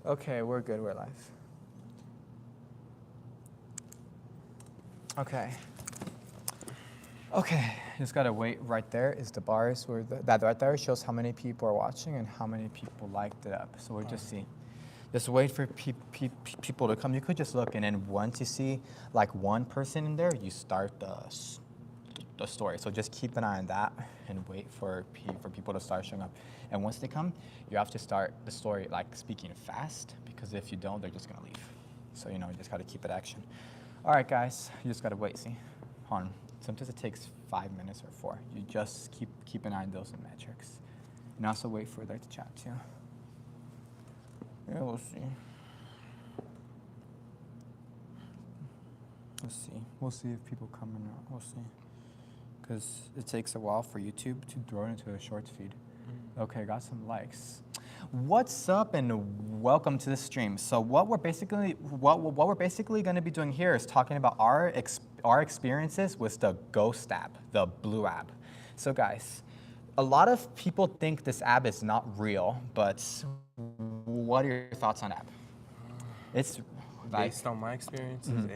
Okay, we're good. We're live. Okay. Okay, just gotta wait. Right there is the bars where that right there shows how many people are watching and how many people liked it up. So we'll just see. Just wait for people to come. You could just look, and then once you see like one person in there, you start the story. So just keep an eye on that and wait for people to start showing up. And once they come, you have to start the story like speaking fast, because if you don't, they're just gonna leave. So you just gotta keep it action. All right, guys, you just gotta wait. See, hold on. Sometimes it takes 5 minutes or 4. You just keep an eye on those metrics, and also wait for them to chat too. Yeah, we'll see. We'll see if people come or not. We'll see. Because it takes a while for YouTube to throw it into a shorts feed. Okay, got some likes. What's up and welcome to the stream. So what we're basically going to be doing here is talking about our experiences with the Ghost app, the blue app. So guys, a lot of people think this app is not real, but what are your thoughts on the app? It's like, based on my experiences,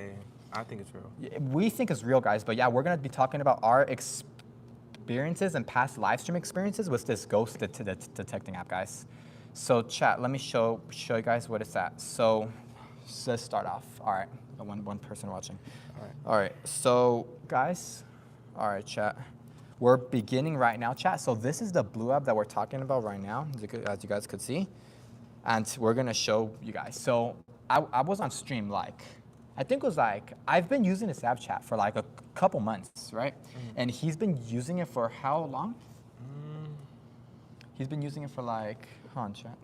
I think it's real. We think it's real, guys, but yeah, we're gonna be talking about our experiences and past live stream experiences with this ghost detecting app, guys. So chat, let me show you guys what it's at. So let's start off. All right, one person watching. All right, so guys, all right, chat. We're beginning right now, chat. So this is the blue app that we're talking about right now, as you guys could see. And we're gonna show you guys. So I was on stream I think it was I've been using this app, chat, for like a couple months, right? And he's been using it for how long? He's been using it for hold on, chat.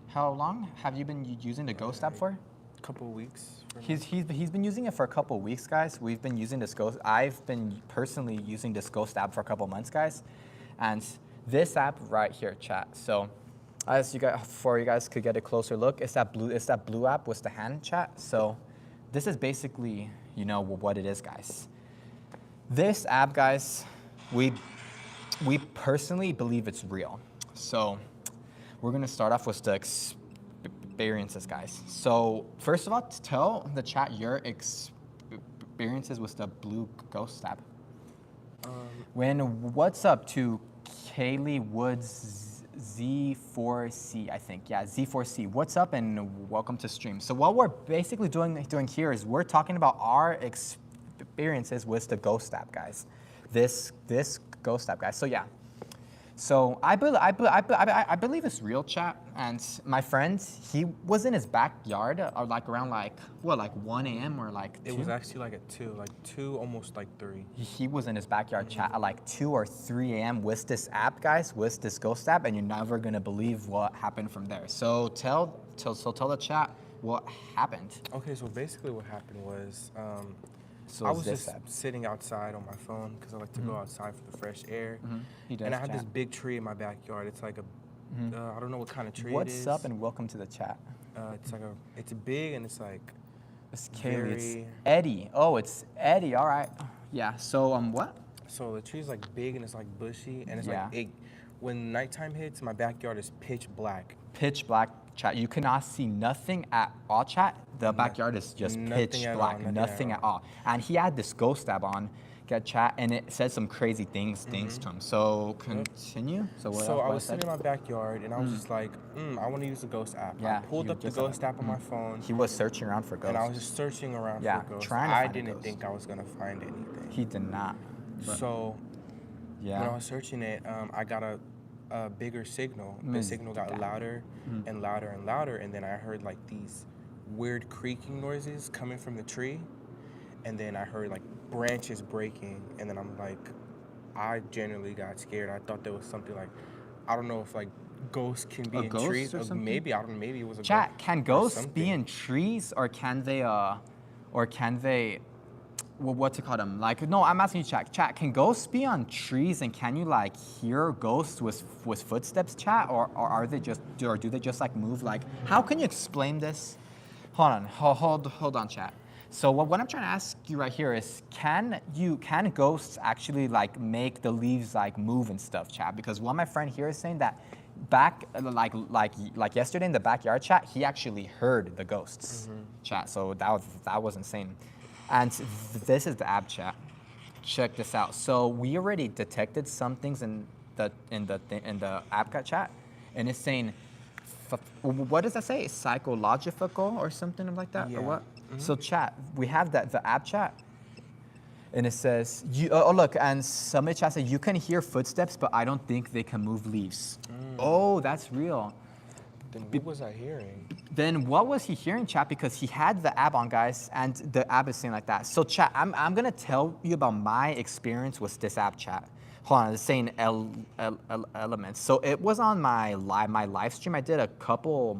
How long have you been using the Ghost app for? A couple of weeks. He's been using it for a couple of weeks, guys. We've been using this Ghost. I've been personally using this Ghost app for a couple of months, guys. And this app right here, chat. So as you guys, before you guys could get a closer look, it's that blue app with the hand, chat. So this is basically, what it is, guys. This app, guys, we personally believe it's real. So we're gonna start off with the experiences, guys. So first of all, tell the chat your experiences with the blue Ghost app. What's up to Kaylee Woods Z4C, I think. Yeah, Z4C. What's up and welcome to stream. So what we're basically doing here is we're talking about our experiences with the Ghost app, guys. This Ghost app, guys. So yeah. So I believe it's real, chat. And my friend, he was in his backyard around 1 a.m. or 2. It was actually at 2, almost 3. He was in his backyard, chat, at 2 or 3 a.m. with this app, guys, with this Ghost app, and you're never gonna believe what happened from there. So tell the chat what happened. Okay, so basically what happened was I was just sitting outside on my phone because I like to go outside for the fresh air. He does, and I have chat. this big tree in my backyard. It's like I don't know what kind of tree it is. What's up and welcome to the chat. It's big and it's it's Kaylee. It's Eddie. Oh, it's Eddie. All right. Yeah. So what? So the tree's big and it's bushy and it's when nighttime hits, my backyard is pitch black. Pitch black, chat. You cannot see nothing at all, chat. The backyard is just pitch black, nothing at all. And he had this Ghost app on, chat, and it said some crazy things to him. So continue. So I was sitting in my backyard and I was just I want to use the Ghost app. Yeah, I pulled up the Ghost app on my phone. He was searching around for ghosts. And I was just searching around for ghosts. I didn't think I was gonna find anything. He did not. So when I was searching it, I got a bigger signal. The signal got louder and louder and louder, and then I heard these weird creaking noises coming from the tree, and then I heard branches breaking, and then I genuinely got scared. I thought there was something I don't know if ghosts can be in trees. Or something? Maybe, I don't know, maybe it was a chat. ghost. Can ghosts be in trees, or can they what's it called? No, I'm asking you, chat. Can ghosts be on trees, and can you hear ghosts with footsteps, chat, or are they just, or do they just move? How can you explain this? Hold on, hold on, chat. So what I'm trying to ask you right here is, can ghosts actually make the leaves move and stuff, chat? Because what my friend here is saying that back like yesterday in the backyard chat, he actually heard the ghosts chat. So that was insane. And this is the app chat. Check this out. So we already detected some things in the app chat, and it's saying, what does that say? Psychological or something like that, or what? So chat, we have the app chat. And it says, look, and somebody chat said, you can hear footsteps, but I don't think they can move leaves. Oh, that's real. Then what was I hearing? Then what was he hearing, chat? Because he had the app on, guys, and the app is saying like that. So chat, I'm gonna tell you about my experience with this app chat. Hold on, it's saying elements. So it was on my live stream I did a couple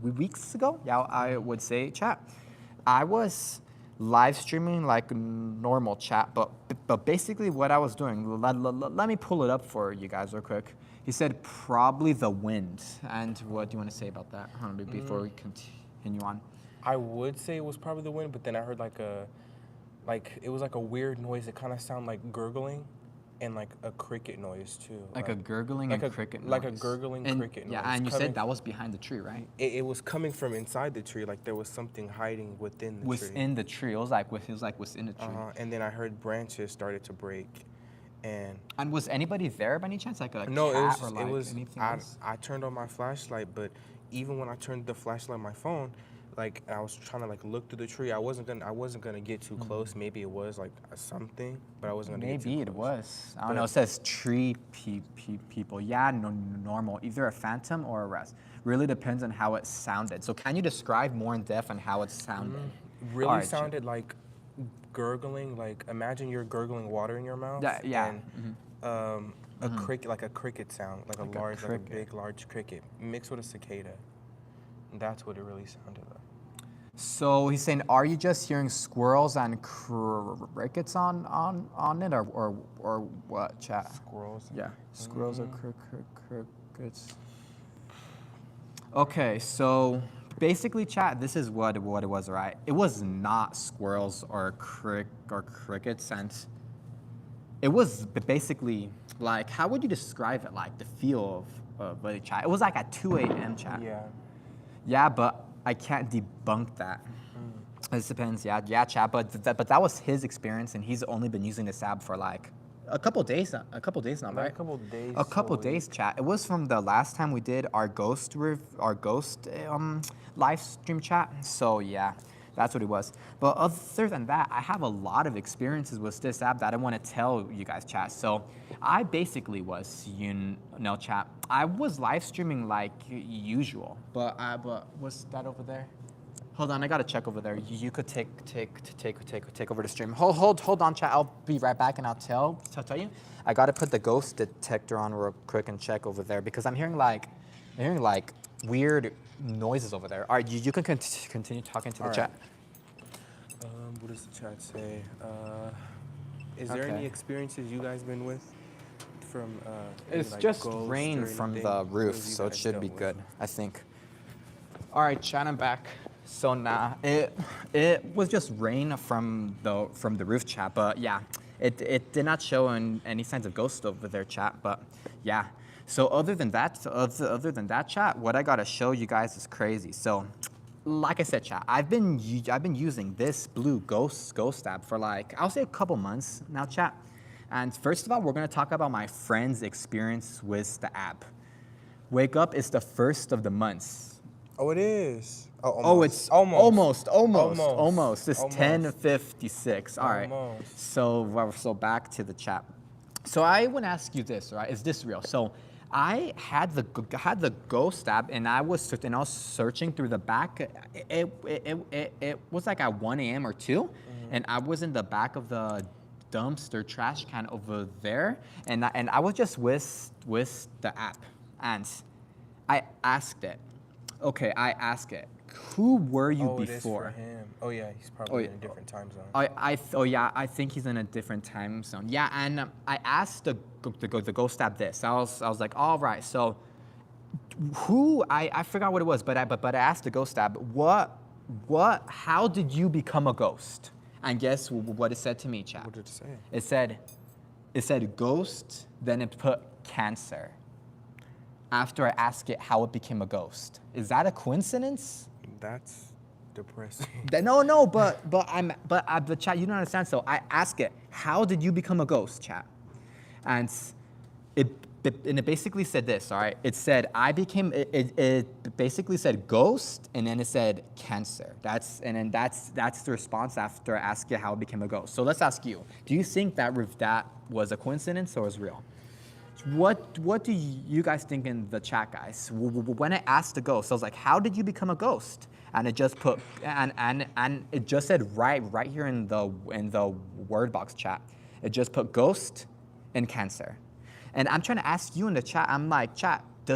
weeks ago. Yeah, I would say, chat. I was live streaming like normal chat, but basically what I was doing, let me pull it up for you guys real quick. He said probably the wind. And what do you want to say about that before we continue on? I would say it was probably the wind, but then I heard it was like a weird noise. It kind of sounded like gurgling and like a cricket noise too. Like a gurgling and cricket noise. Like a gurgling cricket noise. Yeah, and you said that was behind the tree, right? It was coming from inside the tree, like there was something hiding within the tree. Within the tree. It was like within the tree. And then I heard branches started to break. And was anybody there by any chance? Like a no, cat it was anything else? I turned on my flashlight, but even when I turned the flashlight on my phone, like I was trying to like look through the tree. I wasn't gonna get too close. Maybe it was like something, but I wasn't gonna get too close. Maybe it was. I don't know. It says tree people. Yeah, normal. Either a phantom or a rest. Really depends on how it sounded. So can you describe more in depth on how it sounded? Really sounded like gurgling. Like imagine you're gurgling water in your mouth. Yeah. And, a cricket, like a cricket sound, like a big large cricket mixed with a cicada. And that's what it really sounded like. So he's saying, are you just hearing squirrels and crickets on it, or what, chat? Squirrels. Yeah, squirrels or crickets. Okay, so basically, chat, this is what it was, right? It was not squirrels or crickets, and it was basically like, how would you describe it? Like the feel of the chat. It was like at 2 a.m. chat. Yeah. Yeah, but I can't debunk that. It depends, yeah, chat. But that was his experience, and he's only been using this app for like a couple days now, right? A couple days. A couple days, chat. It was from the last time we did our ghost live stream chat. So yeah, that's what it was. But other than that, I have a lot of experiences with this app that I want to tell you guys, chat. So I basically was, chat. I was live streaming like usual, but what's that over there? Hold on, I gotta check over there. You could take over the stream. Hold on, chat. I'll be right back, and I'll tell you. I gotta put the ghost detector on real quick and check over there because I'm hearing like weird noises over there. All right, you can continue talking to the chat. What does the chat say? Is there any experiences you guys been with from? It's like just rain from the roof, so it should be good, I think. All right, chat, I'm back. So now it was just rain from the roof, chat, but yeah, it did not show any signs of ghosts over there, chat. But yeah, so other than that, chat, what I gotta show you guys is crazy. So, like I said, chat, I've been using this blue ghost app for like, I'll say a couple months now, chat. And first of all, we're gonna talk about my friend's experience with the app. Wake up is the first of the months. Oh, it is. Oh, it's almost. It's 10:56. All right. So back to the chat. So I want to ask you this, right? Is this real? So I had the ghost app, and I was searching through the back. It was like at 1 a.m. or 2, and I was in the back of the dumpster trash can over there, and I was just with the app, and I asked it. Okay, I asked it. Who were you before? It is for him. Oh yeah, he's probably in a different time zone. I think he's in a different time zone. Yeah, and I asked the ghost app this. I was like, all right, so who I forgot what it was, but I asked the ghost app, how did you become a ghost? And guess what it said to me, chat? What did it say? It said ghost, then it put cancer. after I ask it how it became a ghost. Is that a coincidence? That's depressing. No, but the chat, you don't understand. So I ask it, how did you become a ghost, chat? And it basically said this, all right? It said, it basically said ghost, and then it said cancer. That's the response after I ask it how it became a ghost. So let's ask you, do you think that was a coincidence or was real? What do you guys think in the chat, guys? When I asked the ghost, I was like, how did you become a ghost? And it just put, and it just said right here in the word box chat, it just put ghost and cancer. And I'm trying to ask you in the chat, I'm like, chat, do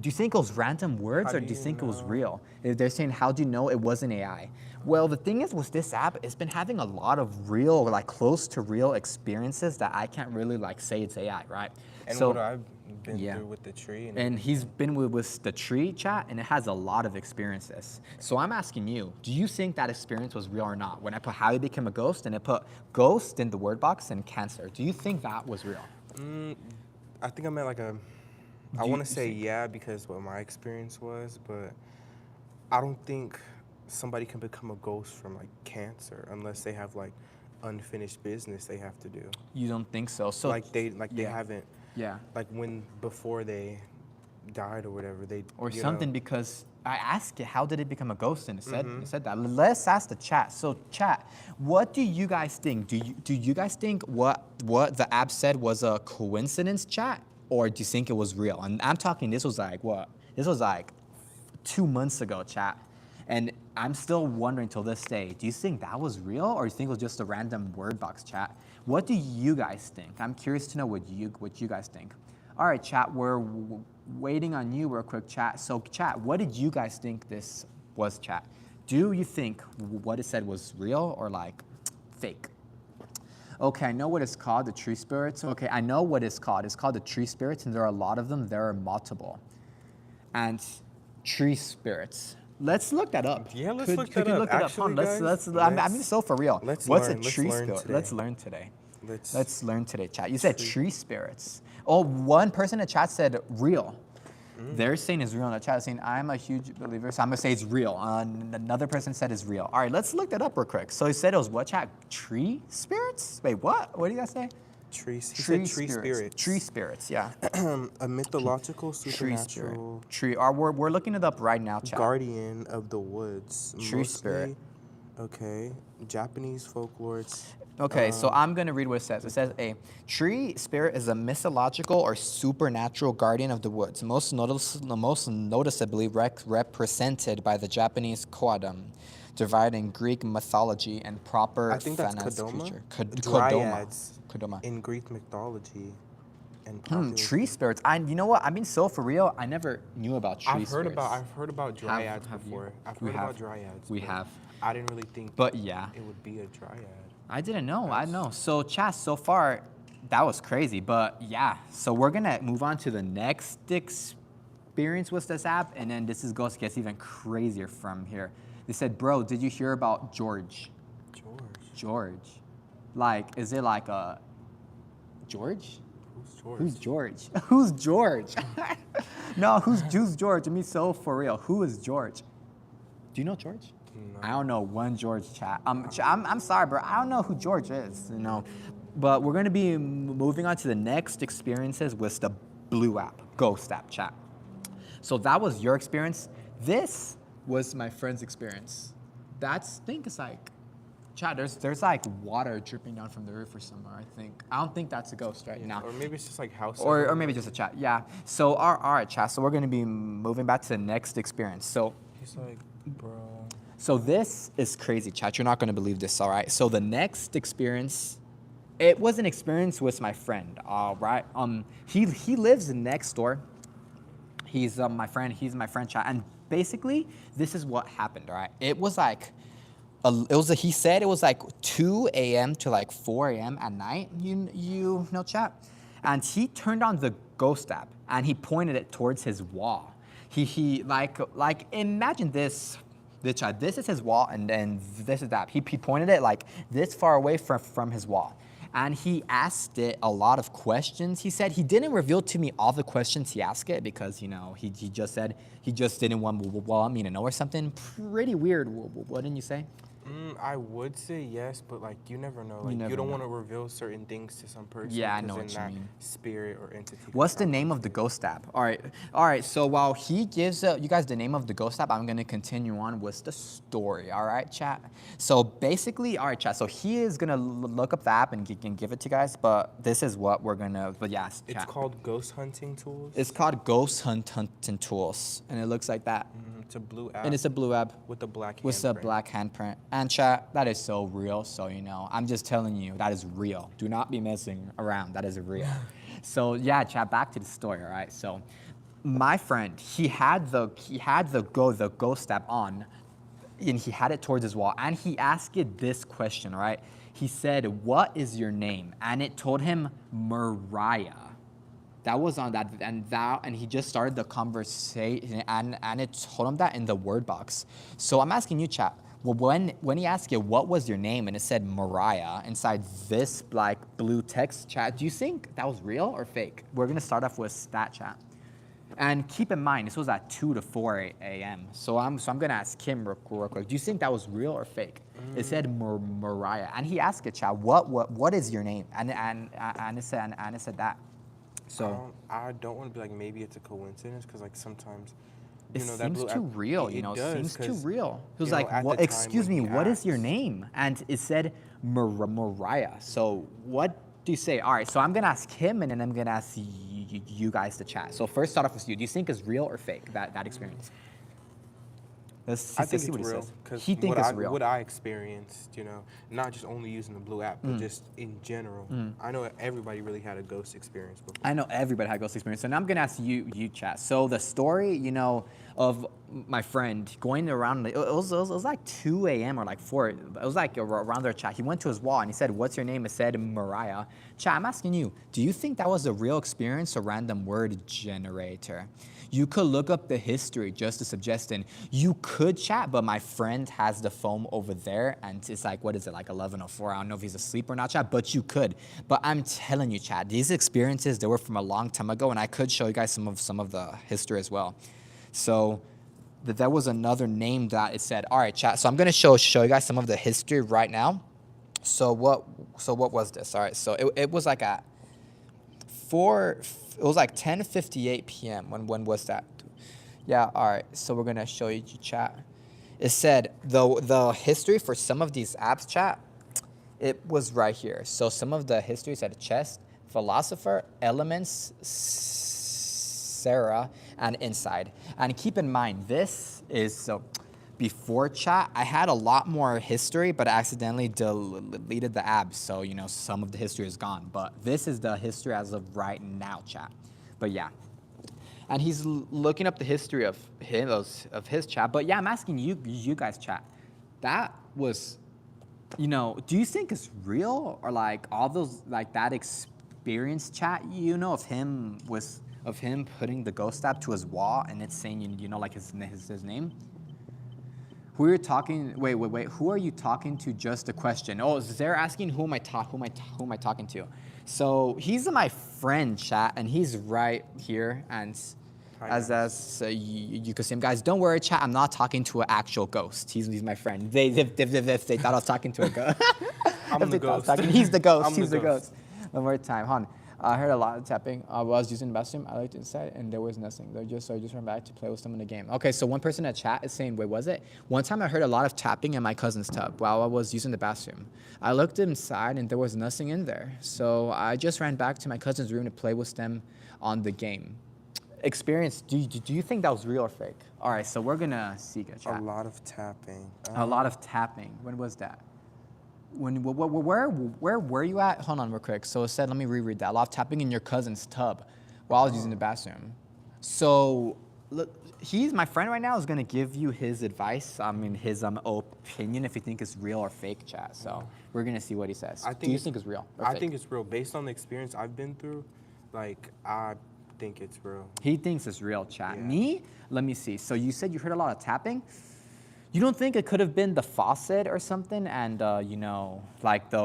you think it was random words or do you think it was real? They're saying, how do you know it wasn't AI? Well, the thing is with this app, it's been having a lot of real, like close to real experiences that I can't really like say it's AI, right? And so, what I've been through with the tree. And he's been with the tree chat, and it has a lot of experiences. So I'm asking you, do you think that experience was real or not? When I put how he became a ghost, and I put ghost in the word box and cancer, do you think that was real? I think I meant like I want to say yeah because what my experience was, but I don't think somebody can become a ghost from like cancer unless they have like unfinished business they have to do. You don't think so? So they haven't. Yeah. Like before they died or whatever or something, because I asked it how did it become a ghost, and it said that. Let's ask the chat. So chat, what do you guys think? Do you guys think what the app said was a coincidence, chat, or do you think it was real? And I'm talking, this was like what? This was like 2 months ago, chat. And I'm still wondering till this day, do you think that was real, or do you think it was just a random word box, chat? What do you guys think? I'm curious to know what you guys think. All right, chat, we're waiting on you real quick, chat. So chat, what did you guys think this was, chat? Do you think what it said was real or like fake? Okay, I know what it's called, the tree spirits. Okay, I know what it's called. It's called the tree spirits, and there are a lot of them. There are multiple. And tree spirits. Let's look that up. Yeah, let's look that up. Actually, guys, I'm so for real. What's a tree spirit? Let's learn today. Let's learn today, chat. You said tree spirits. Oh, one person in the chat said real. They're saying it's real in the chat, saying I'm a huge believer, so I'm gonna say it's real. Another person said it's real. All right, let's look that up real quick. So he said it was what, chat? Tree spirits? Wait, what? What did you guys say? Tree spirits. Tree spirits, yeah. A mythological, supernatural tree. We're looking it up right now, chat. Guardian of the woods. Tree spirit. Okay. Japanese folklore. Okay, so I'm going to read what it says. It says a tree spirit is a mythological or supernatural guardian of the woods, most noticeably represented by the Japanese koadam, dividing Greek mythology and proper I think that's creature. Dryads Kodama. in Greek mythology. And tree spirits. You know what? I mean, so for real, I never knew about tree spirits. I've heard about dryads before. I've heard about dryads. We have. I didn't really think. But yeah, it would be a dryad. I didn't know. I know. So chat, so far, that was crazy. But yeah, so we're gonna move on to the next experience with this app, and then gets even crazier from here. They said, bro, did you hear about George? George. Like, is it like a George? Who's George? Who's George? No, who's George? I mean, so for real, who is George? Do you know George? No. I don't know one George, chat. I'm sorry, bro. I don't know who George is, you know. But we're gonna be moving on to the next experiences with the Blue app, Ghost app, chat. So that was your experience. This was my friend's experience. I think it's like, chat, there's like water dripping down from the roof or somewhere, I think. I don't think that's a ghost right now. Or maybe it's just like house. Or maybe just a chat, yeah. So, all right, chat, so we're gonna be moving back to the next experience. So, he's like, bro. So this is crazy, chat. You're not gonna believe this, all right? So the next experience, it was an experience with my friend, all right? He lives next door. He's my friend, chat. And basically, this is what happened, all right? It was like, he said it was like 2 a.m. to like 4 a.m. at night, you know, chat. And he turned on the Ghost app and he pointed it towards his wall. He like imagine this is his wall and then this is that. He pointed it like this far away from his wall. And he asked it a lot of questions. He said he didn't reveal to me all the questions he asked it because, you know, he just said he just didn't want me to know or something. Pretty weird, wouldn't you say? I would say yes, but like you never know. Like you don't want to reveal certain things to some person. Yeah, I know what then you that mean. spirit or entity. What's the name of the ghost app? All right. So while he gives you guys the name of the ghost app, I'm gonna continue on with the story. All right, chat. So basically, all right, chat. So he is gonna look up the app and give it to you guys. But this is what we're gonna. But yes, chat. It's called Ghost Hunting Tools. It's called Ghost Hunting Tools, and it looks like that. It's a blue app. And it's a blue app with a black handprint. With a black handprint. And chat, that is so real. So, you know, I'm just telling you, that is real. Do not be messing around. That is real. So, yeah, chat, back to the story, all right? So, my friend, he had the ghost app on, and he had it towards his wall, and he asked it this question, right? He said, "What is your name?" And it told him Mariah. That was on that, and he just started the conversation, and it told him that in the word box. So I'm asking you, chat. Well, when he asked you what was your name, and it said Mariah inside this like blue text, chat, do you think that was real or fake? We're gonna start off with stat, chat. And keep in mind, this was at 2 to 4 a.m. So I'm gonna ask him real quick. Do you think that was real or fake? It said Mariah, and he asked it, chat. What is your name? And it said that. So I don't want to be like maybe it's a coincidence because like sometimes it seems too real. You know, it seems too real. He was like, "What? Excuse me, what is your name?" And it said Mariah. So what do you say? All right. So I'm gonna ask him, and then I'm gonna ask you guys to chat. So first, start off with you. Do you think it's real or fake that experience? I think it's real because he thinks it's real. What I experienced, you know, not just only using the blue app, but just in general. I know everybody really had a ghost experience before. I know everybody had a ghost experience. So now I'm gonna ask you chat. So the story, you know, of my friend going around, it was like 2 a.m. or like 4. It was like around their chat. He went to his wall and he said, "What's your name?" It said Mariah. Chat, I'm asking you, do you think that was a real experience or random word generator? You could look up the history, just a suggestion. You could chat, but my friend has the phone over there, and it's like, what is it, like 11:04? I don't know if he's asleep or not, chat, but you could. But I'm telling you, chat, these experiences, they were from a long time ago, and I could show you guys some of the history as well. So that was another name that it said. All right, chat, so I'm gonna show you guys some of the history right now. So what was this? All right, so it was like at 10:58 p.m. When was that? Yeah, all right. So we're gonna show you chat. It said the history for some of these apps, chat, it was right here. So some of the history said chest, philosopher, elements, Sarah, and inside. And keep in mind, this is so. Before chat, I had a lot more history, but I accidentally deleted the apps, so you know some of the history is gone. But this is the history as of right now, chat. But yeah, and he's looking up the history of his chat. But yeah, I'm asking you guys, chat. That was, you know, do you think it's real or like all those like that experience, chat? You know, of him putting the ghost app to his wall and it's saying you know like his name. Who are you talking? Wait. Who are you talking to? Just a question. Oh, they're asking who am I talking to? So he's my friend, chat, and he's right here. And as you can see him, guys. Don't worry, chat. I'm not talking to an actual ghost. He's my friend. If they thought I was talking to a ghost. I'm the ghost. He's the ghost. He's the ghost. One more time, hon. I heard a lot of tapping. While I was using the bathroom. I looked inside and there was nothing. So I just went back to play with them in the game. Okay, so one person in the chat is saying, wait, was it? One time I heard a lot of tapping in my cousin's tub while I was using the bathroom. I looked inside and there was nothing in there. So I just ran back to my cousin's room to play with them on the game. Experience, do you think that was real or fake? All right, so we're gonna see chat. A lot of tapping. A lot of tapping. When was that? Where were you at? Hold on real quick. So it said, let me reread that. A lot of tapping in your cousin's tub while I was using the bathroom. So look, he's my friend right now is gonna give you his advice. I mean his opinion if you think it's real or fake, chat. So we're gonna see what he says. Do you think it's real or fake? I think it's real. Based on the experience I've been through, like I think it's real. He thinks it's real, chat. Yeah. Me? Let me see. So you said you heard a lot of tapping? You don't think it could have been the faucet or something, and you know, like the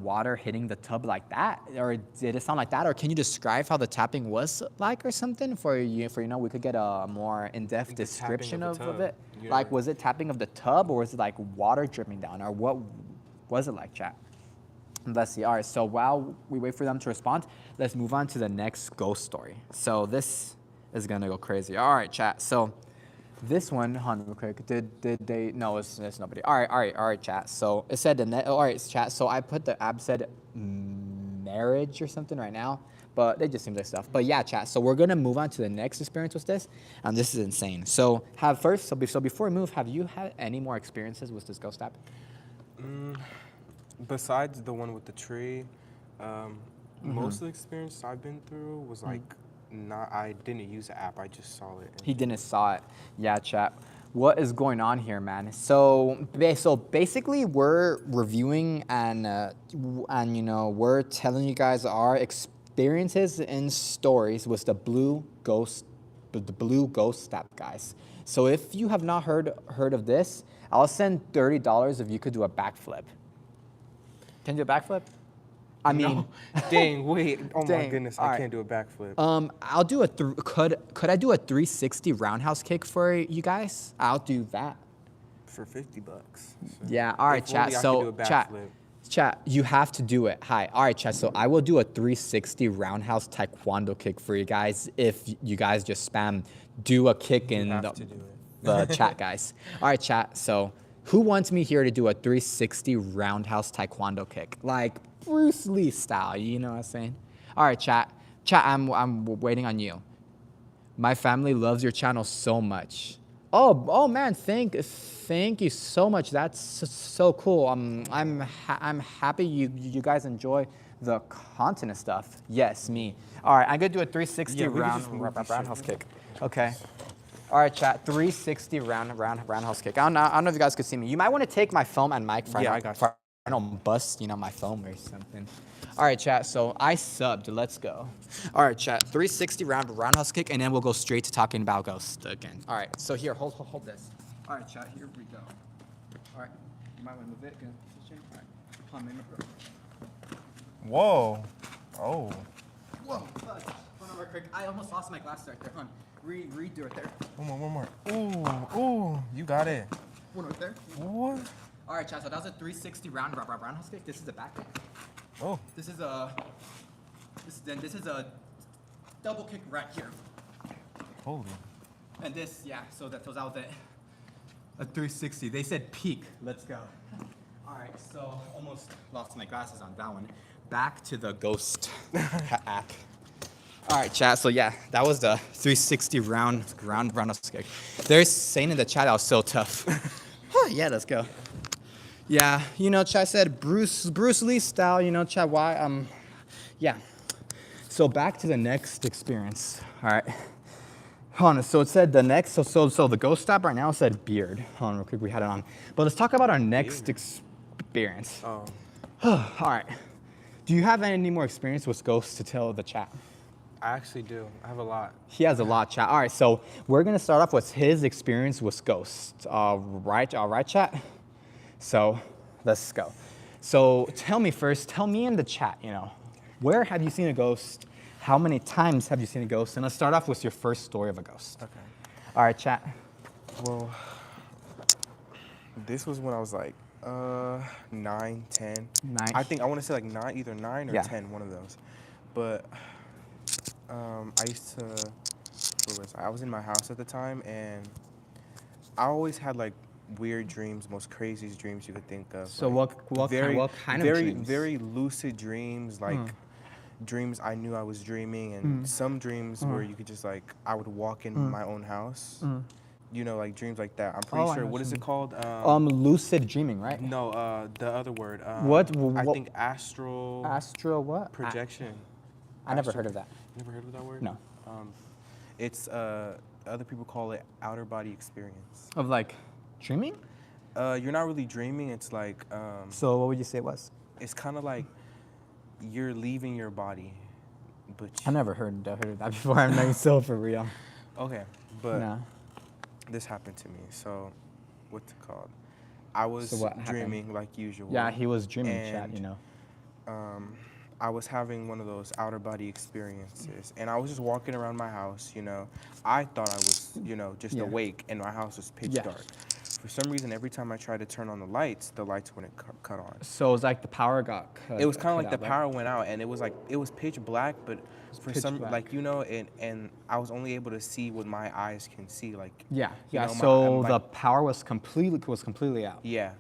water hitting the tub like that, or did it sound like that, or can you describe how the tapping was like or something for you know we could get a more in-depth description of it? Yeah. Like, was it tapping of the tub, or was it like water dripping down, or what was it like, chat? Let's see. All right. So while we wait for them to respond, let's move on to the next ghost story. So this is gonna go crazy. All right, chat. So. This one, hold on real quick. Did they? No, it's nobody. All right, chat. So it said all right, chat. So I put the app said marriage or something right now, but it just seems like stuff. But yeah, chat. So we're gonna move on to the next experience with this, and this is insane. So before we move, have you had any more experiences with this ghost app? Besides the one with the tree, most of the experience I've been through was like. I didn't use the app. I just saw it. He didn't saw it. Yeah, chat. What is going on here, man? So basically, we're reviewing and you know we're telling you guys our experiences and stories with the blue ghost app, guys. So if you have not heard of this, I'll send $30 if you could do a backflip. Can you do a backflip? I mean, no. Dang, wait. Oh my goodness, I can't do a backflip. I'll do could I do a 360 roundhouse kick for you guys? I'll do that. For $50. So yeah, all right, chat. So chat, you have to do it. Hi. All right, chat. So I will do a 360 roundhouse taekwondo kick for you guys if you guys just spam do a kick in the chat, guys. All right, chat. So who wants me here to do a 360 roundhouse taekwondo kick? Like Bruce Lee style, you know what I'm saying? All right, chat. Chat, I'm waiting on you. My family loves your channel so much. Oh man, thank you so much. That's so cool. I'm happy you guys enjoy the content and stuff. Yes, me. All right, I'm gonna do a 360 roundhouse kick. Okay. All right, chat. 360 roundhouse kick. I don't know if you guys could see me. You might want to take my phone and mic for I got you. I don't bust, you know, my phone or something. All right, chat. So I subbed. Let's go. All right, chat. 360 roundhouse kick, and then we'll go straight to talking about ghosts again. All right. So here, hold this. All right, chat. Here we go. All right. You might want to move it. Good position. All right. Come in, bro. Whoa. Oh. Whoa. Hold on, real quick. I almost lost my glasses right there. Hold on. Redo it there. One more. Ooh. You got it. One right there. What? All right, chat. So that was a 360 roundhouse kick. This is the back kick. Oh. This is a double kick right here. Holy. And this, yeah. So that was it. A 360. They said peak. Let's go. All right. So almost lost my glasses on that one. Back to the ghost app. All right, chat. So yeah, that was the 360 roundhouse kick. They're saying in the chat that was so tough. Yeah, let's go. Yeah, you know, chat said Bruce Lee style, you know, chat, why? Yeah. So back to the next experience. All right. Hold on. So it said the next, so the ghost app right now said beard. Hold on real quick, we had it on. But let's talk about our next experience. Oh. All right. Do you have any more experience with ghosts to tell the chat? I actually do. I have a lot. He has a lot, chat. All right, so we're gonna start off with his experience with ghosts. All right, chat? So let's go. So tell me in the chat, you know, where have you seen a ghost? How many times have you seen a ghost? And let's start off with your first story of a ghost. Okay. All right, chat. Well, this was when I was like 9, 10. 9. I think I want to say like either 9 or 10, one of those. But I used to, I was in my house at the time, and I always had like weird dreams, most craziest dreams you could think of. So like, what kind of dreams? Very lucid dreams, like dreams I knew I was dreaming, and some dreams where you could just like, I would walk in my own house. You know, like dreams like that. I'm pretty sure. What is it called? Lucid dreaming, right? No, the other word. What? I think astral. Astral what? Projection. I never heard of that. Never heard of that word? No. It's other people call it outer body experience. Of like dreaming? You're not really dreaming. It's like. So what would you say it was? It's kind of like you're leaving your body, but. I never heard of that before. I'm not so for real. Okay, but. No. This happened to me. So what's it called? I was dreaming like usual. Yeah, he was dreaming, chat, you know. I was having one of those outer body experiences, and I was just walking around my house, you know. I thought I was, you know, just awake, and my house was pitch dark. For some reason, every time I tried to turn on the lights wouldn't cut on. So it was like the power got cut. It was kind of like the power went out, and it was pitch black, but for some, like, you know, and I was only able to see what my eyes can see, like. Yeah, you know, so the power was completely out. Yeah.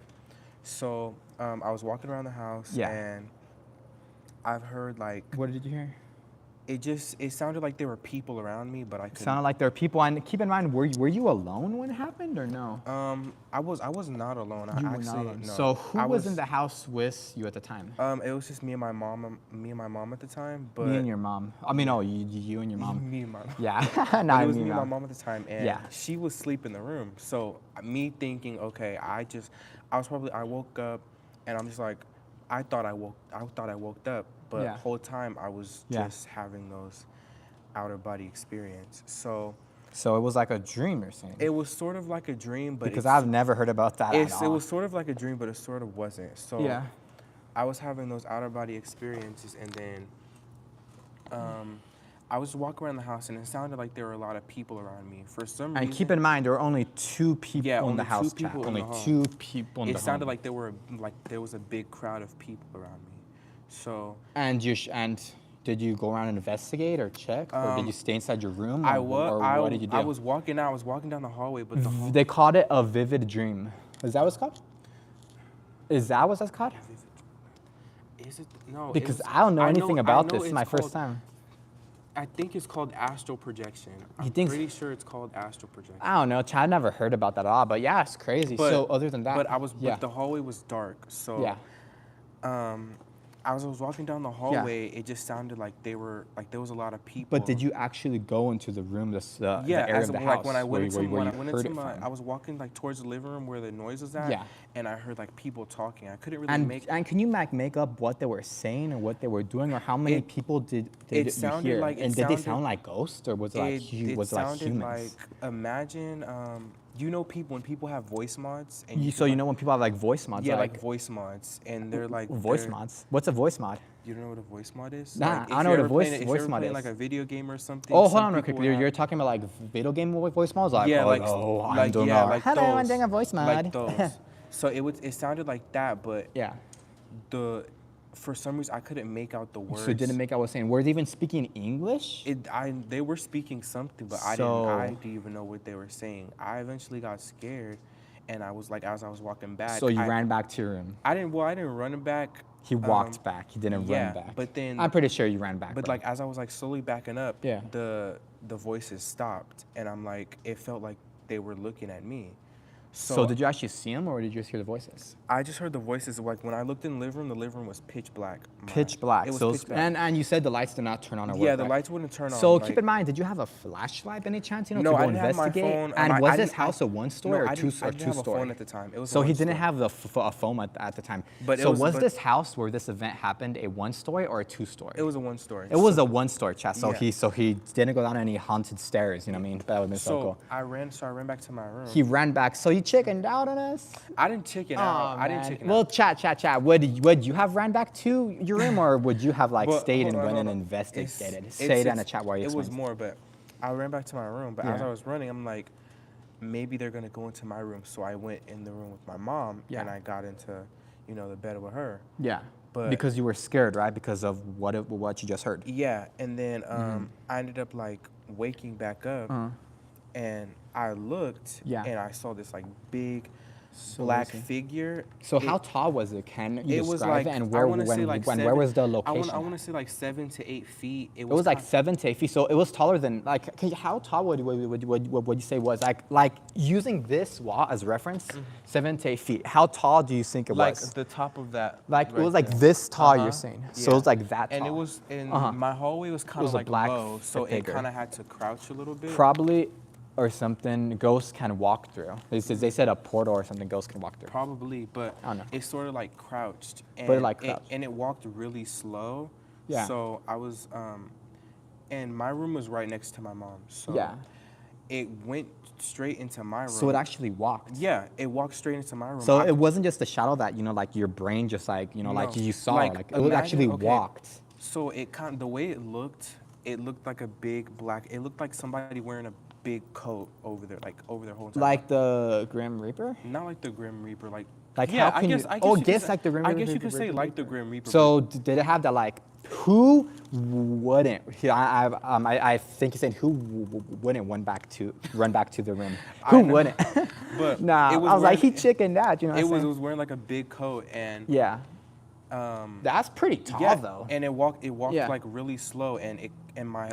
So I was walking around the house, and I've heard, like. What did you hear? It sounded like there were people around me, but I couldn't. Sounded like there were people, and keep in mind, were you alone when it happened or no? I was not alone. You were not alone. No. So who was in the house with you at the time? It was just me and my mom at the time. But me and your mom. I mean, no, you and your mom. Me and my mom. Yeah, it was me and my mom at the time, and she was asleep in the room. So me thinking, okay, I woke up, and I'm just like, I thought I woke up, but the whole time I was just having those outer body experience. So it was like a dream, you're saying? It was sort of like a dream, but because I've never heard about that at all. It was sort of like a dream, but it sort of wasn't. So I was having those outer body experiences, and then I was walking around the house, and it sounded like there were a lot of people around me. For some reason. And keep in mind, there were only 2 people in the house. Only 2 people in the home. It sounded like there was a big crowd of people around me. So. And did you go around and investigate or check, or did you stay inside your room? Or what did you do? I was walking down the hallway, but they called it a vivid dream. Is that what it's called? Is that what that's called? Is it? No. Because I don't know anything about this. It's my first time. I think it's called astral projection. I'm pretty sure it's called astral projection. I don't know. Chad never heard about that at all, but yeah, it's crazy. So other than that, but the hallway was dark. So as I was walking down the hallway, it just sounded like there was a lot of people. But did you actually go into the room, the area of the house? When I went I was walking like towards the living room where the noise was at, and I heard like people talking. I couldn't really make. And can you make up what they were saying or what they were doing, or how many people did you hear? And did they sound like ghosts, or was it like humans? It sounded like, imagine. You know, when people have voice mods, and you know when people have like voice mods. Yeah, like voice mods, and they're like voice mods. What's a voice mod? You don't know what a voice mod is? Nah, I don't know what a voice mod is. Like a video game or something. Oh, hold on real quick. You're talking about like video game voice mods? Like, I'm doing hello, I'm doing a voice mod. Like those. So it sounded like that, but for some reason I couldn't make out the words. So it didn't make out what I was saying. Were they even speaking English? They were speaking something, but I didn't even know what they were saying. I eventually got scared, and I was like, as I was walking back. So you ran back to your room. I didn't run back. He walked back. He didn't run back. But then I'm pretty sure you ran back. But like as I was like slowly backing up, the voices stopped, and I'm like, it felt like they were looking at me. So did you actually see them, or did you just hear the voices? I just heard the voices. Like when I looked in the living room was pitch black. Pitch black. It was pitch black. And you said the lights did not turn on or work. Yeah, the lights wouldn't turn on. So keep in mind, did you have a flashlight by any chance? No, I didn't have my phone. And was this house a one-story or two-story? I didn't have a phone at the time. It was so he didn't have a phone at the time. But so was this house where this event happened a one-story or a two-story? It was a one-story. It was a one-story, chat. So he didn't go down any haunted stairs. You know what I mean? That would have been so cool. I ran back to my room. He ran back. So he chickened out on us. I didn't chicken out. I didn't chicken out. Well, chat. Would you have ran back to your room, or would you have like stayed and went and investigated? Say that in the chat while you explain. It was more, but I ran back to my room. But as I was running, I'm like, maybe they're gonna go into my room. So I went in the room with my mom, and I got into, the bed with her. Yeah. But because you were scared, right? Because of what you just heard. Yeah, and then I ended up like waking back up, and I looked, and I saw this like big black figure. So how tall was it? Can you describe it? And where was the location? I want to say like 7 to 8 feet. It was like 7 to 8 feet. So it was taller than how tall would you say was like using this wall as reference? 7 to 8 feet. How tall do you think it was? Like the top of that. Like it was like this tall. You're saying. So it was like that tall. And it was my hallway was kind of like low, so it kind of had to crouch a little bit. Probably. Or something ghosts can walk through. They said a portal or something ghosts can walk through. Probably, but it sort of like crouched. And it walked really slow. Yeah. So I was, and my room was right next to my mom's. So it went straight into my room. So it actually walked. Yeah, it walked straight into my room. So it wasn't just a shadow that, you know, like your brain just like, you know, like you saw, like it actually walked. So the way it looked like a big black, it looked like somebody wearing a big coat over their whole entire Like the Grim Reaper? Not like the Grim Reaper, like yeah, I guess like the Grim Reaper. I guess you could say like the Grim Reaper. So did it have that like, who wouldn't? I think you said who wouldn't run back to the room? Who wouldn't? But nah, I was like, he chickened out, you know. It was wearing like a big coat and yeah. That's pretty tall though. And it walked like really slow, and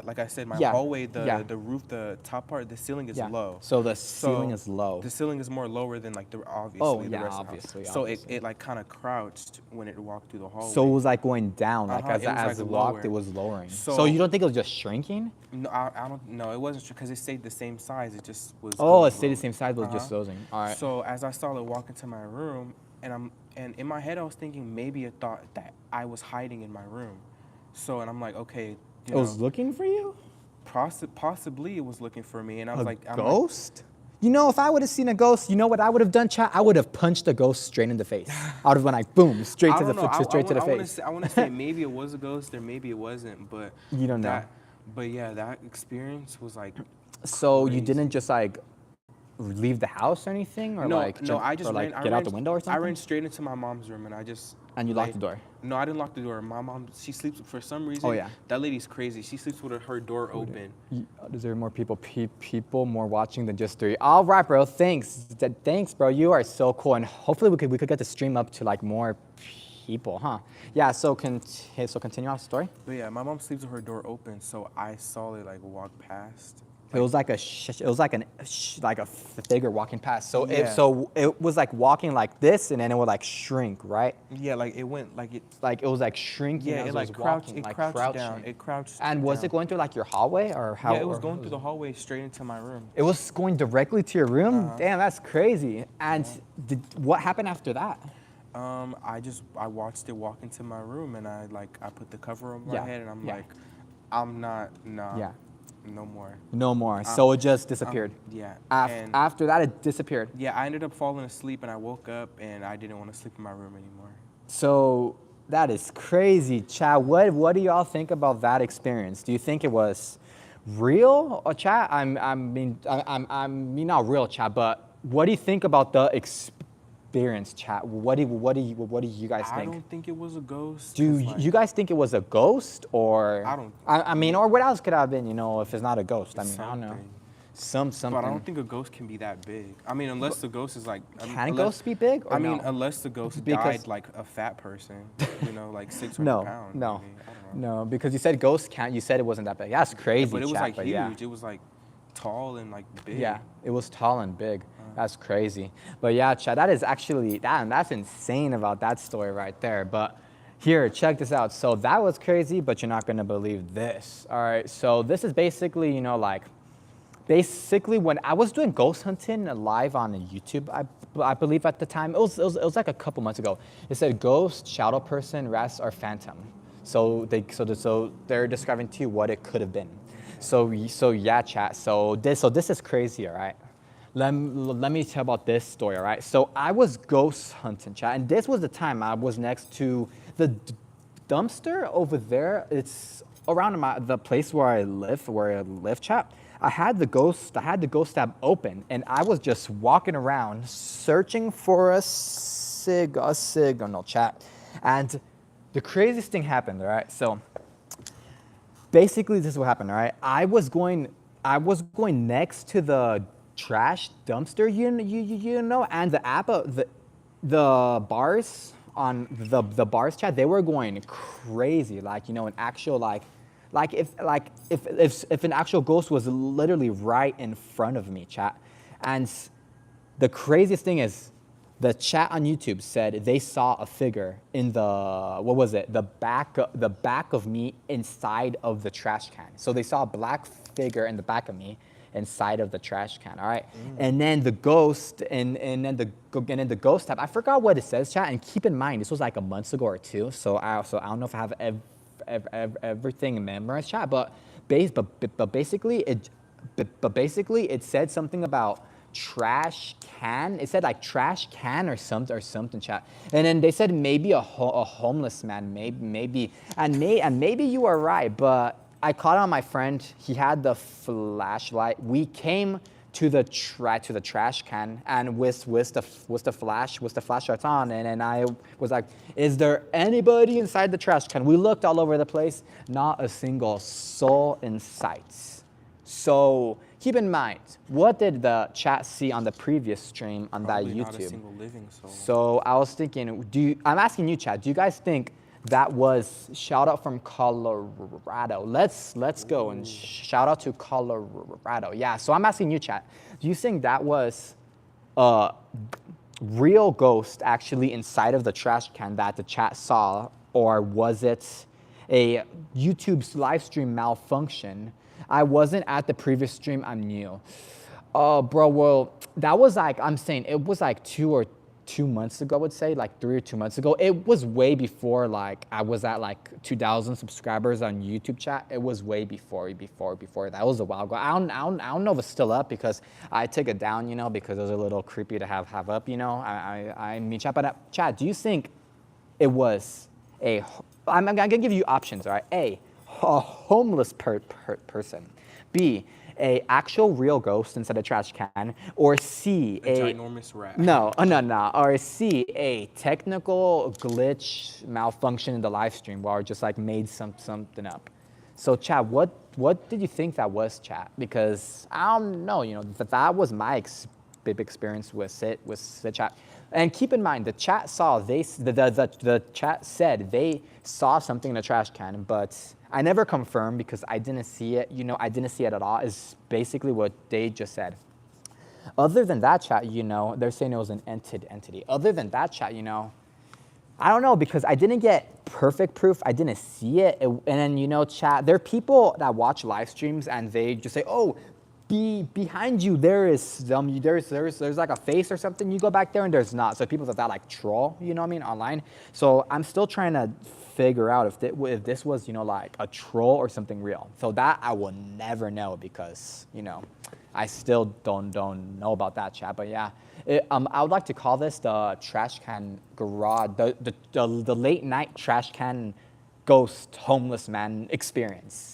like I said, my hallway, the roof, the top part, the ceiling is low. So the ceiling is low. The ceiling is more lower than like the rest of the house. So it like kind of crouched when it walked through the hallway. So it was like going down, like as it walked, it was lowering. So you don't think it was just shrinking? No, I don't. No, it wasn't, because it stayed the same size. It just was. Oh, it stayed the same size, but it was just closing. All right. So as I saw it walk into my room, and in my head I was thinking maybe it thought that I was hiding in my room. So and I'm like, okay. It was looking for you? Possibly it was looking for me, and I was like, ghost? You know, if I would have seen a ghost, you know what I would have done, chat? I would have punched the ghost straight in the face. I would have been like, boom, straight to the face. I want to say maybe it was a ghost or maybe it wasn't, but you don't know. But yeah, that experience was like. So crazy. You didn't just like leave the house or anything, or I just get out the window or something? I ran straight into my mom's room and I just. And you locked the door? No, I didn't lock the door. My mom, she sleeps for some reason. Oh yeah. That lady's crazy. She sleeps with her door open. Is there more people more watching than just 3? All right, bro. Thanks, bro. You are so cool, and hopefully we could get the stream up to like more people, huh? Yeah. So continue our story. But yeah, my mom sleeps with her door open, so I saw it like walk past. It was like a figure walking past. So it was like walking like this, and then it would like shrink, right? Yeah, like it went like it. Like it was like shrinking. Yeah, it like crouched. It crouched down. It crouched. And was it going through like your hallway or how? Yeah, it was going through the hallway straight into my room. It was going directly to your room. Damn, that's crazy. And what happened after that? I watched it walk into my room, and I put the cover over my head, and I'm like, I'm not. Yeah. No more. So it just disappeared. Yeah. After that, it disappeared. Yeah, I ended up falling asleep, and I woke up, and I didn't want to sleep in my room anymore. So that is crazy, chat. What do y'all think about that experience? Do you think it was real, or chat? I mean not real, chat, but what do you think about the experience, chat? What do you guys think? I don't think it was a ghost. Do you guys think it was a ghost, or I don't. I mean, or what else could it have been? You know, if it's not a ghost, I mean, I don't know. Something. But I don't think a ghost can be that big. I mean, unless the ghost is like. Can ghosts be big? Or mean, unless the ghost died like a fat person, you know, like 600 pounds. No, no, because you said ghosts can't. You said it wasn't that big. That's crazy. Yeah, but it was like huge. Yeah. It was like tall and like big. Yeah, it was tall and big. That's crazy. But yeah, Chad, that is actually, that's insane about that story right there. But here, check this out. So that was crazy, but you're not gonna believe this. All right, so this is basically, you know, like, basically when I was doing ghost hunting live on YouTube, I believe at the time, it was like a couple months ago. It said ghost, shadow person, rest, or phantom. So they're describing to you what it could have been. So yeah, chat. So this is crazy, all right? Let me tell about this story, all right? So I was ghost hunting, chat, and this was the time I was next to the dumpster over there. It's around the place where I live, chat. I had the ghost tab open, and I was just walking around searching for a signal, chat. And the craziest thing happened, all right? So basically, this is what happened, all right? I was going next to the trash dumpster, you know, and the bars on the bars, chat, they were going crazy, like, you know, an actual like if an actual ghost was literally right in front of me, chat. And the craziest thing is, the chat on YouTube said they saw a figure in the back of me inside of the trash can. So they saw a black figure in the back of me inside of the trash can, all right? And then the ghost, and then the ghost tab, I forgot what it says, chat, and keep in mind, this was like a month ago or two, so I don't know if I have everything memorized, chat, but basically, but basically it said something about trash can. It said like trash can or something, chat. And then they said maybe a homeless man, maybe, and maybe you are right, but I caught on my friend. He had the flashlight. We came to the trash can and with the flashlights on, and I was like, is there anybody inside the trash can? We looked all over the place, not a single soul in sight. So keep in mind, what did the chat see on the previous stream on Probably that YouTube? Not a single living soul. So I was thinking, I'm asking you, chat, do you guys think that was shout out from Colorado? Let's go and shout out to Colorado. Yeah, so I'm asking you, chat, do you think that was a real ghost actually inside of the trash can that the chat saw, or was it a YouTube's live stream malfunction? I wasn't at the previous stream, I'm new. Bro, well, that was like, I'm saying, it was like 2 months ago, I would say, like 3 or 2 months ago. It was way before, like, I was at like 2,000 subscribers on YouTube, chat. It was way before. That was a while ago. I don't know if it's still up because I took it down, you know, because it was a little creepy to have up, you know. I mean, chat, but chat, do you think it was I'm gonna give you options, all right? A homeless person. B, a actual real ghost inside a trash can, or C, a ginormous rat. No, or C, a technical glitch malfunction in the live stream where it just like made something up. So chat, what did you think that was, chat? Because I don't know, you know, that was my experience with the chat. And keep in mind, the chat saw the chat said they saw something in the trash can, but I never confirmed because I didn't see it. You know, I didn't see it at all. Is basically what they just said. Other than that, chat, you know, they're saying it was an entity. Other than that, chat, you know, I don't know because I didn't get perfect proof. I didn't see it. And then, you know, chat, there are people that watch live streams and they just say, oh, behind you there's like a face or something. You go back there and there's not. So people that like troll, you know what I mean, online. So I'm still trying to figure out if this was, you know, like a troll or something real. So that I will never know because, you know, I still don't know about that, chat. But yeah, I would like to call this the trash can garage, the late night trash can ghost homeless man experience.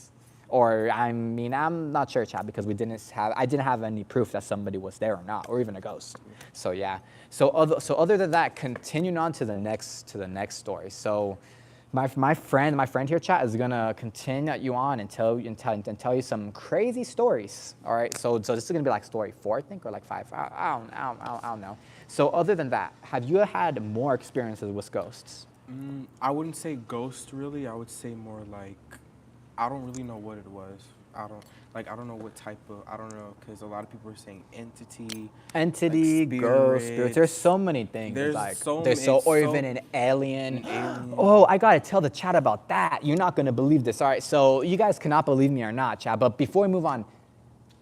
Or I mean, I'm not sure, chat, because I didn't have any proof that somebody was there or not, or even a ghost. So yeah. So other than that, continuing on to the next story. So my friend here, chat, is gonna continue you on and tell you some crazy stories. All right. So this is gonna be like story 4, I think, or like 5. I don't know. So other than that, have you had more experiences with ghosts? I wouldn't say ghost really. I would say more like, I don't really know what it was. I don't know what type of, I don't know, because a lot of people are saying entity, like ghost, spirits. There's so many things. Or even an alien. Oh, I gotta tell the chat about that. You're not gonna believe this. All right, so you guys cannot believe me or not, chat. But before we move on,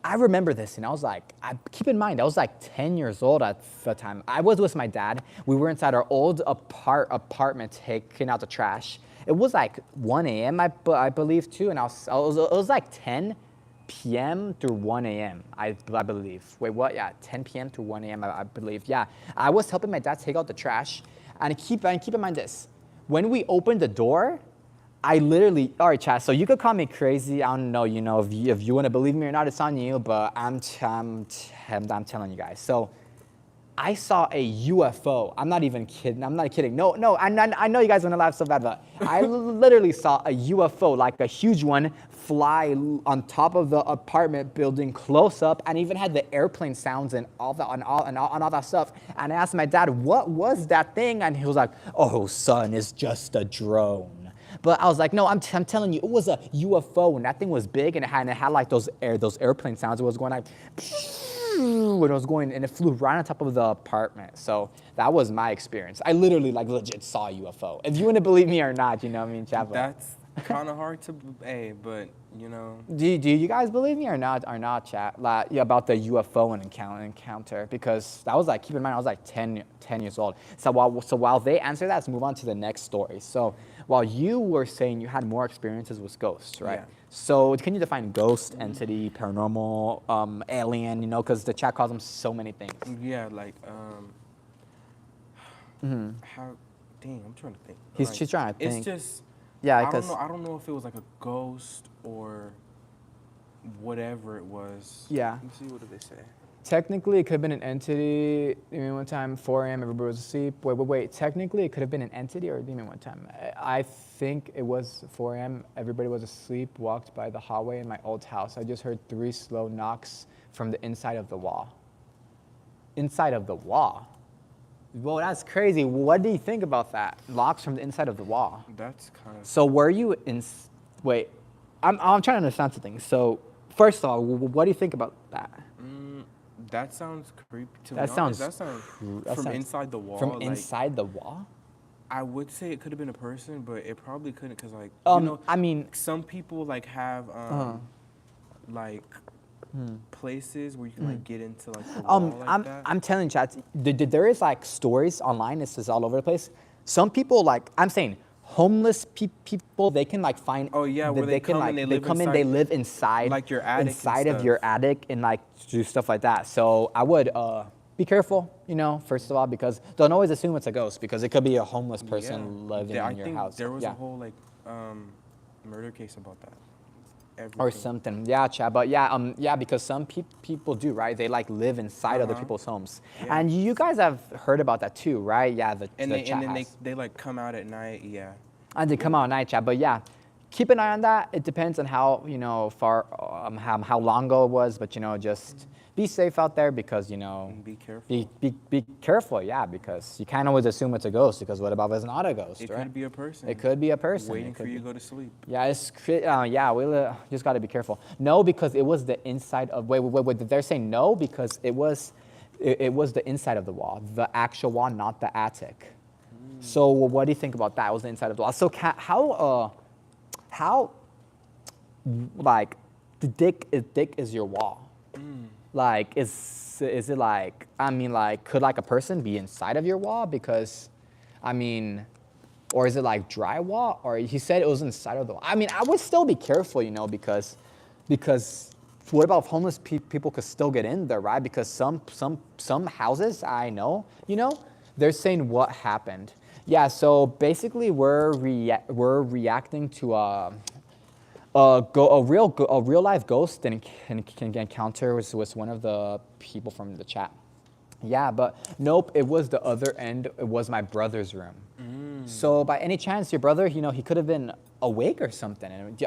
I remember this, and I was like, keep in mind, I was like 10 years old at the time. I was with my dad. We were inside our old apartment taking out the trash. It was like 1 a.m. I believe too, and it was like 10 p.m. through 1 a.m. I believe. Wait, what? Yeah, 10 p.m. through 1 a.m. I believe. Yeah, I was helping my dad take out the trash, and keep in mind this: when we opened the door, I literally, all right, chat. So you could call me crazy. I don't know, you know, if you want to believe me or not, it's on you. But I'm telling you guys. So I saw a UFO. I'm not even kidding. I'm not kidding. No. I know you guys are gonna laugh so bad, but I literally saw a UFO, like a huge one, fly on top of the apartment building, close up, and even had the airplane sounds and all that stuff. And I asked my dad, "What was that thing?" And he was like, "Oh, son, it's just a drone." But I was like, "No, I'm telling you, it was a UFO, and that thing was big, and it had like those airplane sounds. It was going like." When it was going, and it flew right on top of the apartment. So that was my experience. I literally, like, legit saw a UFO. If you want to believe me or not, you know what I mean, Chapel? That's kind of hard to, but, you know. Do you guys believe me or not, chat? Like, yeah, about the UFO and encounter? Because that was like, keep in mind, I was like 10 years old. So while they answer that, let's move on to the next story. So while you were saying you had more experiences with ghosts, right? Yeah. So can you define ghost, entity, paranormal, alien, you know, because the chat calls them so many things. Yeah, like, how, dang, I'm trying to think. She's Like, trying to think. It's just, Yeah, I because don't know if it was like a ghost or whatever it was. Yeah. Let me see, what did they say? technically it could have been an entity. I mean, one time 4 a.m. everybody was asleep. Wait. Technically it could have been an entity, or do you mean one time? I think it was 4 a.m. Everybody was asleep. Walked by the hallway in my old house. I just heard 3 slow knocks from the inside of the wall. Inside of the wall. Well, that's crazy. What do you think about that? Locks from the inside of the wall. That's kind of. So were you in? Wait, I'm trying to understand something. So first of all, what do you think about that? That sounds creepy to me. That sounds from inside the wall. From inside the wall? I would say it could have been a person, but it probably couldn't, because like I mean, some people like have like places where you can like get into like the wall like that. I'm telling you, chat, there is like stories online. This is all over the place. Some people, like I'm saying, homeless people, they can like find. Oh yeah, where they come can and like they live inside, like your attic, inside of your attic, and like do stuff like that. So I would be careful, you know, first of all, because don't always assume it's a ghost, because it could be a homeless person living in your house. There was a whole like murder case about that. Everything. Or something, yeah, chat. But yeah, because some people do, right? They like live inside other people's homes, and you guys have heard about that too, right? Yeah, and then they like come out at night, yeah. And they come out at night, chat. But yeah, keep an eye on that. It depends on how far, how long ago it was. But just be safe out there, because be careful. Be careful, yeah, because you can't always assume it's a ghost, because what about if it's not a ghost, it right? It could be a person. It could be a person. Waiting for you to go to sleep. Yeah, we just got to be careful. No, because it was the inside of, wait, they're saying no, because it was the inside of the wall, the actual wall, not the attic. So what do you think about that? It was the inside of the wall. So how like thick is your wall? Like, is it like, I mean, like, could like a person be inside of your wall? Because, I mean, or is it like drywall? Or he said it was inside of the wall. I mean, I would still be careful, because what about if homeless people could still get in there, right? Because some houses I know, they're saying what happened. Yeah, so basically we're reacting to a real life ghost and can encounter was one of the people from the chat. Yeah, but nope, it was the other end. It was my brother's room. So by any chance, your brother, he could have been awake or something.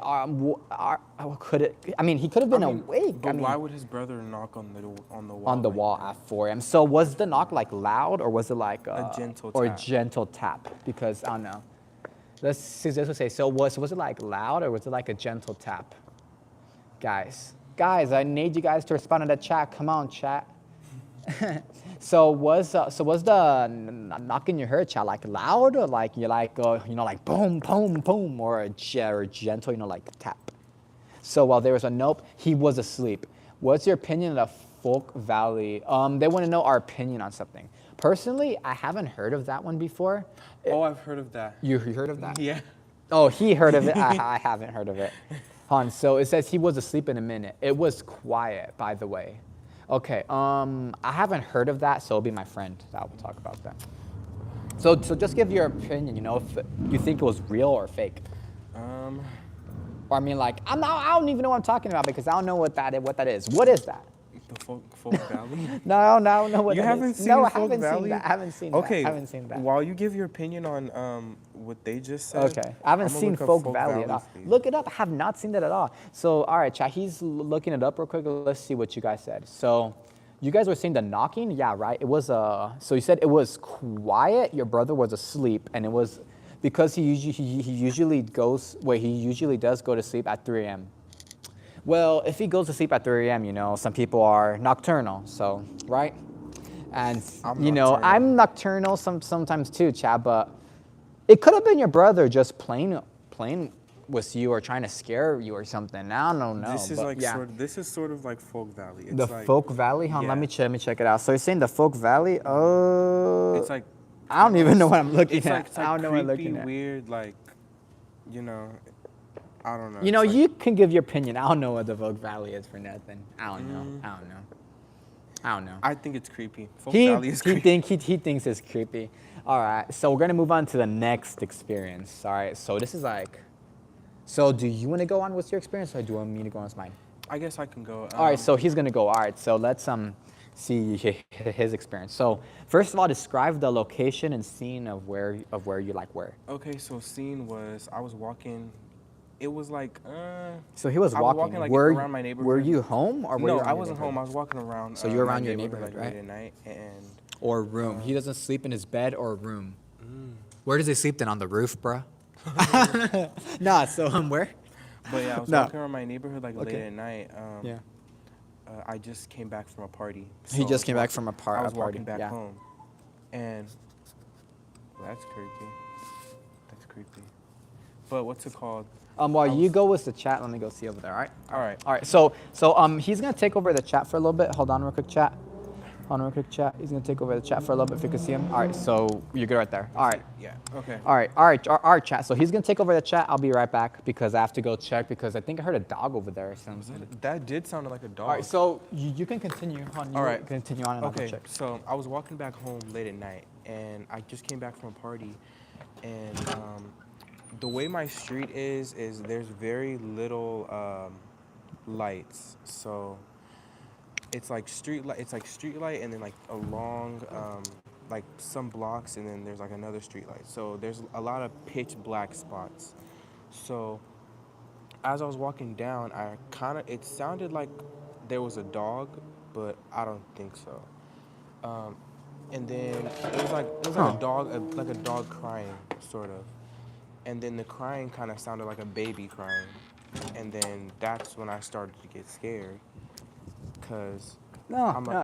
Could it? I mean, he could have been awake. But why would his brother knock on the wall? On the wall at 4 a.m. So was the knock like loud, or was it like a gentle tap? Or a gentle tap? Because I don't know. Let's see. This would say. So was it like loud, or was it like a gentle tap? Guys, I need you guys to respond to the chat. Come on, chat. So was the knocking you heard, chat, like loud, or like you like like boom boom boom, or a gentle like tap? So while there was a nope, he was asleep. What's your opinion of Folk Valley? They want to know our opinion on something. Personally, I haven't heard of that one before. Oh, I've heard of that. You heard of that? Yeah. Oh, he heard of it. I haven't heard of it. So it says he was asleep in a minute. It was quiet, by the way. Okay. I haven't heard of that, so it'll be my friend that will talk about that. So just give your opinion. If you think it was real or fake. Or I mean, like I don't even know what I'm talking about, because I don't know what that is. What is that? The Folk Valley? No, what that is. You haven't seen No, Folk Valley? I haven't seen that. Okay. I haven't seen that. While you give your opinion on what they just said. Okay. I haven't seen Folk Valley at all. please. Look it up. I have not seen that at all. So, all right, chat. He's looking it up real quick. Let's see what you guys said. So, you guys were saying the knocking? Yeah, right. It was so you said it was quiet. Your brother was asleep, and it was because he usually does go to sleep at 3 a.m. Well, if he goes to sleep at 3 a.m., some people are nocturnal, so, right? And, I'm nocturnal sometimes too, chat, but it could have been your brother just playing with you or trying to scare you or something. I don't know. This is sort of like Folk Valley. It's the like, Folk Valley? Huh? Yeah. Let me check it out. So you're saying the Folk Valley? Oh. It's like. I don't even know what I'm looking it's at. Like, it's like I don't know what I'm looking creepy, at. weird, like, I don't know. You know, It's like- you can give your opinion. I don't know what the Vogue Valley is for nothing. I don't know. I think it's creepy. Folk He Valley is creepy. he thinks it's creepy. All right, so we're gonna move on to the next experience. All right, so this is like, so do you want to go on with your experience, or do you want me to go on with mine? I guess I can go. All right, so he's gonna go. All right, so let's see his experience. So first of all, describe the location and scene of where you like were. Okay, so scene was I was walking. It was like. So he was I walking. was walking like were, around my neighborhood. Were you home or were No, you around I your wasn't neighborhood? home. I was walking around. So you were my around your neighborhood, like, right? Late at night and. Or room. He doesn't sleep in his bed or room. Where does he sleep then? On the roof, bruh? Nah, so where? But yeah, I was No. walking around my neighborhood like late Okay. at night. Yeah. I just came back from a party. He So just I came was back from a I was party. walking back Yeah. home, and that's creepy. That's creepy. But what's it called? While you go with the chat, let me go see over there. All right. All right. All right. So he's gonna take over the chat for a little bit. Hold on, real quick, chat. Hold on, real quick, chat. He's gonna take over the chat for a little bit. If you can see him. All right. So you're good right there. All right. Yeah. Okay. All right, chat. So he's gonna take over the chat. I'll be right back because I have to go check because I think I heard a dog over there or something. That did sound like a dog. All right. So you can continue. On. All right. Continue on and I'll go Okay, check. so I was walking back home late at night, and I just came back from a party, and the way my street is there's very little lights, so it's like street light, and then like a long like some blocks, and then there's like another street light. So there's a lot of pitch black spots. So as I was walking down, it sounded like there was a dog, but I don't think so. And then it was like a dog, like a dog crying, sort of. And then the crying kind of sounded like a baby crying. And then that's when I started to get scared, cause No, I'm like,